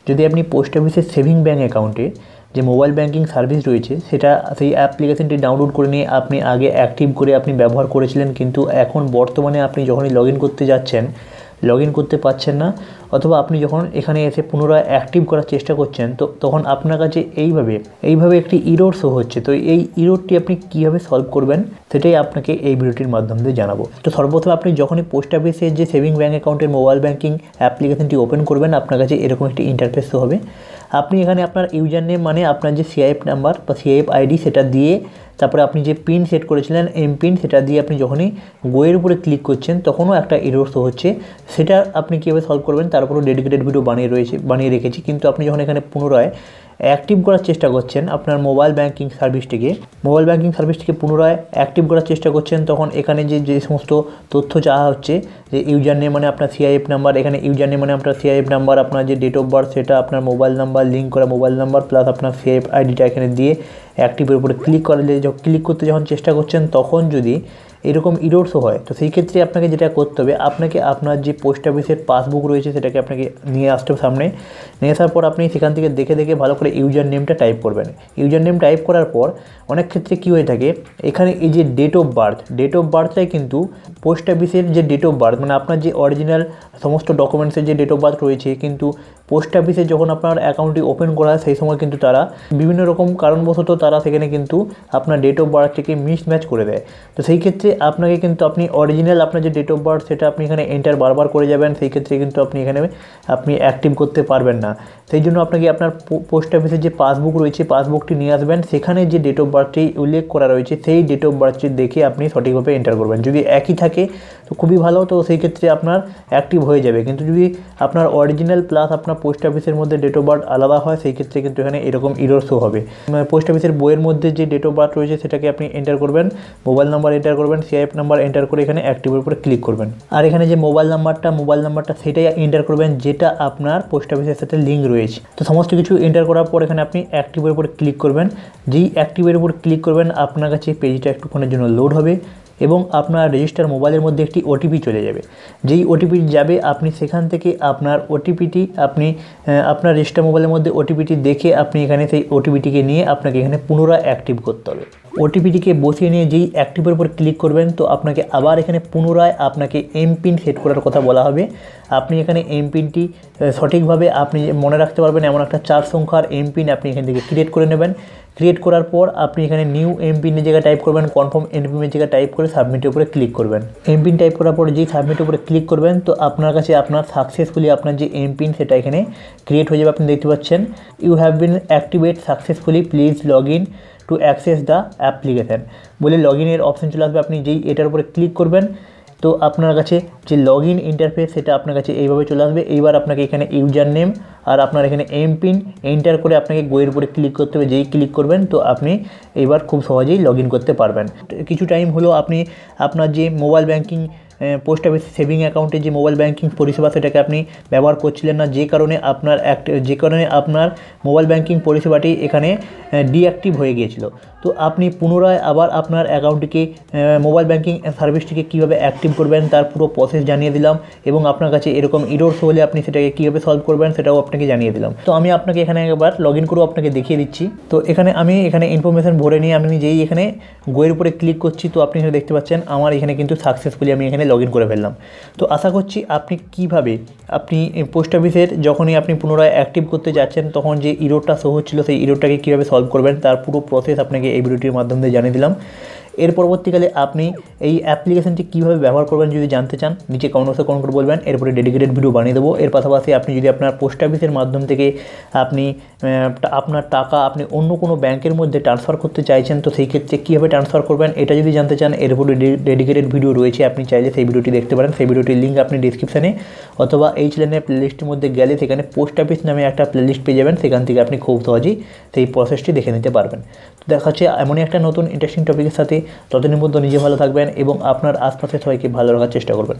যদি আপনি পোস্ট অফিসের সেভিং ব্যাঙ্ক অ্যাকাউন্টে যে মোবাইল ব্যাঙ্কিং সার্ভিস রয়েছে সেটা সেই অ্যাপ্লিকেশনটি ডাউনলোড করে নিয়ে আপনি আগে অ্যাক্টিভ করে আপনি ব্যবহার করেছিলেন, কিন্তু এখন বর্তমানে আপনি যখনই লগ ইন করতে যাচ্ছেন লগ ইন করতে পারছেন না, অথবা আপনি যখন এখানে এসে পুনরায় অ্যাক্টিভ করার চেষ্টা করছেন তো তখন আপনার কাছে এইভাবে একটি ইরর শো হচ্ছে। তো এই ইররটি আপনি কীভাবে সলভ করবেন সেটাই আপনাকে এই ভিডিওটির মাধ্যমে জানাবো। তো সর্বপ্রথম আপনি যখনই পোস্ট অফিসের যে সেভিং ব্যাঙ্ক অ্যাকাউন্টের মোবাইল ব্যাঙ্কিং অ্যাপ্লিকেশনটি ওপেন করবেন আপনার কাছে এরকম একটি ইন্টারফেস শো হবে। আপনি এখানে আপনার ইউজার নেম মানে আপনার যে সিআইএফ নাম্বার বা সিআইএফ আইডি সেটা দিয়ে তারপরে আপনি যে পিন সেট করেছিলেন এমপিন সেটা দিয়ে আপনি যখনই গোয়ের উপরে ক্লিক করছেন তখনও একটা এরর শো হচ্ছে। সেটা আপনি কীভাবে সলভ করবেন তার উপরও ডেডিকেটেড ভিডিও বানিয়ে রেখেছি। কিন্তু আপনি যখন এখানে পুনরায় অ্যাক্টিভ করার চেষ্টা করছেন আপনার মোবাইল ব্যাঙ্কিং সার্ভিসটিকে পুনরায় অ্যাক্টিভ করার চেষ্টা করছেন, তখন এখানে যে সমস্ত তথ্য চাওয়া হচ্ছে যে ইউজার নেম মানে আপনার সিআইএফ নাম্বার, এখানে ইউজার নেম মানে আপনার সিআইএফ নাম্বার, আপনার যে ডেট অফ বার্থ সেটা, আপনার মোবাইল নাম্বার লিঙ্ক করা মোবাইল নাম্বার প্লাস আপনার সিআইএফ আইডিটা এখানে দিয়ে অ্যাক্টিভের উপরে ক্লিক করতে যখন চেষ্টা করছেন তখন যদি এরকম ইরর শো হয় তো সেই ক্ষেত্রে আপনাকে যেটা করতে হবে আপনাকে আপনার যে পোস্ট অফিসের পাসবুক রয়েছে সেটাকে আপনাকে নিয়ে আসতে হবে সামনে। নিয়ে আসার পর আপনি সেখান থেকে দেখে ভালো করে ইউজার নেমটা টাইপ করবেন। ইউজার নেম টাইপ করার পর অনেক ক্ষেত্রে কী হয়ে থাকে এখানে এই যে ডেট অফ বার্থটাই কিন্তু পোস্ট অফিসের যে ডেট অফ বার্থ মানে আপনার যে অরিজিনাল সমস্ত ডকুমেন্টসের যে ডেট অফ বার্থ রয়েছে, কিন্তু পোস্ট অফিসে যখন আপনার অ্যাকাউন্টটি ওপেন করা হয় সেই সময় কিন্তু তারা বিভিন্ন রকম কারণবশত তারা সেখানে কিন্তু আপনার ডেট অফ বার্থটিকে মিসম্যাচ করে দেয়। তো সেই ক্ষেত্রে আপনাকে কিন্তু আপনি অরিজিনাল আপনার যে ডেট অফ বার্থ সেটা আপনি এখানে এন্টার বারবার করে যাবেন, সেই ক্ষেত্রে কিন্তু আপনি অ্যাক্টিভ করতে পারবেন না। সেই জন্য আপনাকে আপনার পোস্ট অফিসের যে পাসবুক রয়েছে পাসবুকটি নিয়ে আসবেন, সেখানে যে ডেট অফ বার্থটি উল্লেখ করা রয়েছে সেই ডেট অফ বার্থটি দেখে আপনি সঠিকভাবে এন্টার করবেন। যদি একই থাকে তো খুবই ভালো, তো সেই ক্ষেত্রে আপনার অ্যাক্টিভ হয়ে যাবে। কিন্তু যদি আপনার অরিজিনাল প্লাস আপনার পোস্ট অফিসের মধ্যে ডেট অফ বার্থ আলাদা হয় সেই ক্ষেত্রে কিন্তু এখানে এরকম ইরর শো হবে। পোস্ট অফিসের বইয়ের মধ্যে যে ডেট অফ বার্থ রয়েছে সেটাকে আপনি এন্টার করবেন, মোবাইল নাম্বার এন্টার করবেন, সিআইএফ নাম্বার এন্টার করে এখানে অ্যাক্টিভের উপরে ক্লিক করবেন। আর এখানে যে মোবাইল নাম্বারটা সেটাই এন্টার করবেন যেটা আপনার পোস্ট অফিসের সাথে লিঙ্ক রয়েছে। তো সমস্ত কিছু এন্টার করার পর এখানে আপনি অ্যাক্টিভের উপরে ক্লিক করবেন। যেই অ্যাক্টিভের উপর ক্লিক করবেন আপনার কাছে পেজটা একটুক্ষণের জন্য লোড হবে এবং আপনার রেজিস্টার মোবাইলের মধ্যে একটি ওটিপি চলে যাবে। যেই ওটিপি যাবে আপনি সেখান থেকে আপনার ওটিপিটি আপনার রেজিস্টার মোবাইলের মধ্যে ওটিপিটি দেখে আপনি এখানে সেই ওটিপিটিকে নিয়ে আপনাকে এখানে পুনরায় অ্যাক্টিভ করতে হবে। ওটিপিটিকে বসিয়ে নিয়ে যেই অ্যাক্টিভের উপর ক্লিক করবেন তো আপনাকে আবার এখানে পুনরায় আপনাকে এমপিন সেট করার কথা বলা হবে। আপনি এখানে এমপিনটি সঠিকভাবে আপনি মনে রাখতে পারবেন এমন একটা 4 সংখ্যার এমপিন আপনি এখান থেকে ক্রিয়েট করে নেবেন। ক্রিয়েট করার পর আপনি এখানে নিউ এমপিনের জায়গায় টাইপ করবেন, কনফার্ম এমপিনের জায়গায় টাইপ করে সাবমিটের উপরে ক্লিক করবেন। এমপিন টাইপ করার পর যেই সাবমিটের উপরে ক্লিক করবেন তো আপনার কাছে আপনার সাকসেসফুলি আপনার যে এমপিন সেটা এখানে ক্রিয়েট হয়ে যাবে। আপনি দেখতে পাচ্ছেন you have been activated successfully, please log in to access the application বলে লগ ইনের অপশান চলে আসবে। আপনি যেই এটার উপরে ক্লিক করবেন তো আপনার কাছে যে লগ ইন ইন্টারফেস সেটা আপনার কাছে এইভাবে চলে আসবে। এইবার আপনাকে এখানে ইউজার নেম আর আপনার এখানে এমপিন এন্টার করে আপনাকে গোয়ের উপরে ক্লিক করতে হবে। যেই ক্লিক করবেন তো আপনি এইবার খুব সহজেই লগ ইন করতে পারবেন। কিছু টাইম হলো আপনি আপনার যে mobile banking post office saving অ্যাকাউন্টে যে মোবাইল ব্যাঙ্কিং পরিষেবা সেটাকে আপনি ব্যবহার করছিলেন না, যে কারণে আপনার মোবাইল ব্যাঙ্কিং পরিষেবাটি এখানে ডিঅ্যাক্টিভ হয়ে গিয়েছিল। তো আপনি পুনরায় আবার আপনার অ্যাকাউন্টটিকে মোবাইল ব্যাঙ্কিং সার্ভিসটিকে কীভাবে অ্যাক্টিভ করবেন তার পুরো প্রসেস জানিয়ে দিলাম এবং আপনার কাছে এরকম ইরর হলে আপনি সেটাকে কীভাবে সলভ করবেন সেটাও আপনাকে জানিয়ে দিলাম। তো আমি আপনাকে এখানে একবার লগ ইন করেও আপনাকে দেখিয়ে দিচ্ছি। তো আমি এখানে ইনফরমেশান ভরে নিয়ে আমি যেই এখানে গোয়ের উপরে ক্লিক করছি তো আপনি এখানে দেখতে পাচ্ছেন আমার এখানে কিন্তু সাকসেসফুলি আমি এখানে লগ ইন করে ফেললাম। তো আশা করছি আপনি পোস্ট অফিসের যখনই আপনি পুনরায় অ্যাক্টিভ করতে যাচ্ছেন তখন যে ইররটা শো হচ্ছিল সেই ইররটাকে কীভাবে সলভ করবেন তার পুরো প্রসেস আপনাকে এই ভিডিওটির মাধ্যমে জানিয়ে দিলাম। এর পরবর্তীকালে আপনি এই অ্যাপ্লিকেশনটি কীভাবে ব্যবহার করবেন যদি জানতে চান নিচে কমেন্ট বক্সে কমেন্ট করে বলবেন, এরপরে ডেডিকেটেড ভিডিও বানিয়ে দেবো। এর পাশাপাশি আপনি যদি আপনার পোস্ট অফিসের মাধ্যম থেকে আপনার টাকা আপনি অন্য কোনো ব্যাংকের মধ্যে ট্রান্সফার করতে চাইছেন তো সেই ক্ষেত্রে কীভাবে ট্রান্সফার করবেন এটা যদি জানতে চান এর উপরে ডেডিকেটেড ভিডিও রয়েছে, আপনি চাইলে সেই ভিডিওটি দেখতে পারেন। সেই ভিডিওটির লিঙ্ক আপনি ডিসক্রিপশানে অথবা এই চ্যানেলের প্লেলিস্টের মধ্যে গেলে সেখানে পোস্ট অফিস নামে একটা প্লেলিস্ট পেয়ে যাবেন, সেখান থেকে আপনি খুব সহজেই সেই প্রসেসটি দেখে নিতে পারবেন। তো দেখা হচ্ছে এমনই একটা নতুন ইন্টারেস্টিং টপিকের সাথে। ততদিনের মধ্যে নিজে ভালো থাকবেন এবং আপনার আশপাশের সবাইকে ভালো রাখার চেষ্টা করবেন।